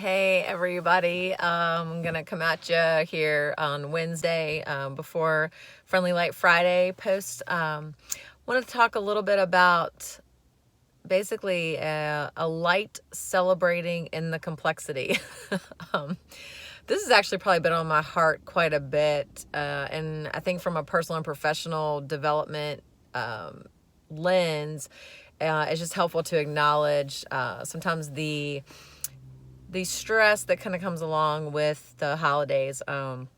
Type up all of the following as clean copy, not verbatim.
Hey everybody, I'm gonna come at you here on Wednesday before Friendly Light Friday post. Want to talk a little bit about basically a light celebrating in the complexity. um, this has actually probably been on my heart quite a bit, and I think from a personal and professional development lens, it's just helpful to acknowledge sometimes the stress that kind of comes along with the holidays. And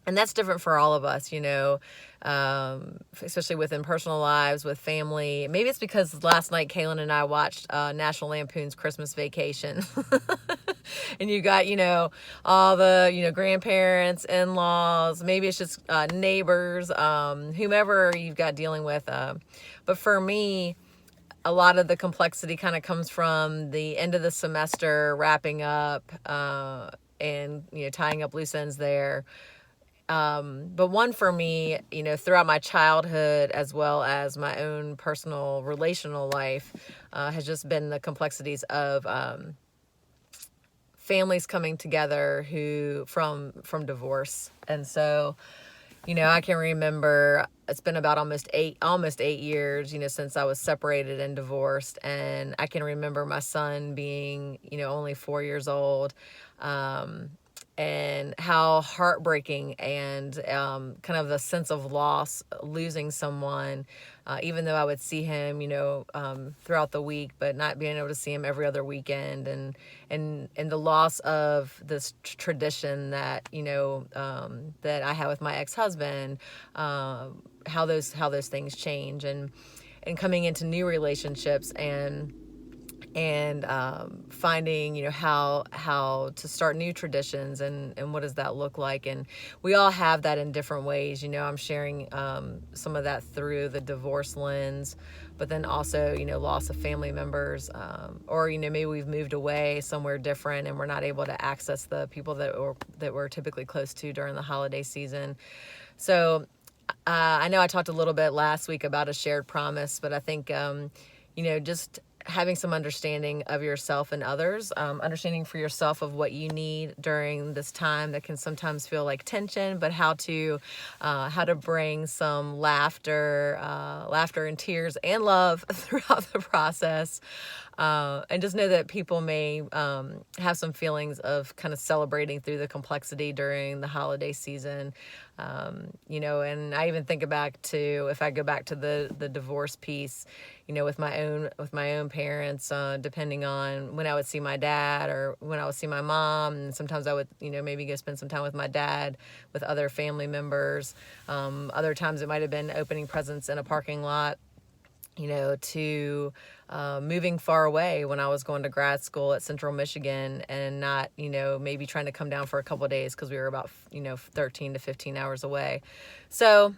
that's different for all of us, especially within personal lives, with family. Maybe it's because last night Kaylin and I watched National Lampoon's Christmas Vacation. And you got, all the, grandparents, in-laws, maybe it's just neighbors, whomever you've got dealing with. But for me, a lot of the complexity kind of comes from the end of the semester, wrapping up, and, tying up loose ends there. But one for me, throughout my childhood, as well as my own personal relational life, has just been the complexities of, families coming together from divorce. And so, I can remember it's been about almost 8 years, since I was separated and divorced. And I can remember my son being, only 4 years old, and how heartbreaking and kind of the sense of loss, losing someone, even though I would see him, throughout the week, but not being able to see him every other weekend, and the loss of this tradition that, that I had with my ex-husband, how those things change, and coming into new relationships, and finding, how to start new traditions, and what does that look like. And we all have that in different ways. I'm sharing some of that through the divorce lens, but then also, loss of family members, or, maybe we've moved away somewhere different and we're not able to access the people that we're typically close to during the holiday season. So I know I talked a little bit last week about a shared promise, but I think, just having some understanding of yourself and others, understanding for yourself of what you need during this time that can sometimes feel like tension, but how to bring some laughter and tears and love throughout the process. And just know that people may have some feelings of kind of celebrating through the complexity during the holiday season. And I even think back to, if I go back to the divorce piece, with my own parents, depending on when I would see my dad or when I would see my mom. And sometimes I would, maybe go spend some time with my dad, with other family members. Other times it might have been opening presents in a parking lot, to moving far away when I was going to grad school at Central Michigan, and not, maybe trying to come down for a couple of days because we were about, 13 to 15 hours away. So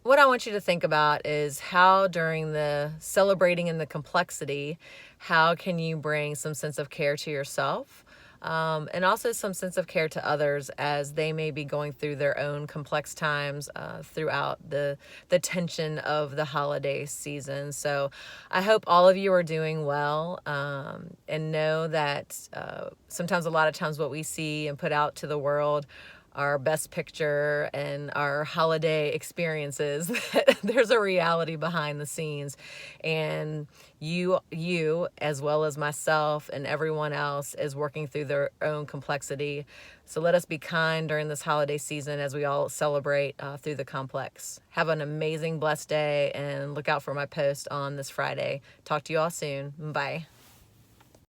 what I want you to think about is how, during the celebrating in the complexity, how can you bring some sense of care to yourself, and also some sense of care to others as they may be going through their own complex times throughout the tension of the holiday season. So I hope all of you are doing well, and know that sometimes, a lot of times, what we see and put out to the world, our best picture and our holiday experiences, there's a reality behind the scenes. And you, as well as myself and everyone else, is working through their own complexity. So let us be kind during this holiday season as we all celebrate through the complex. Have an amazing, blessed day, and look out for my post on this Friday. Talk to you all soon. Bye.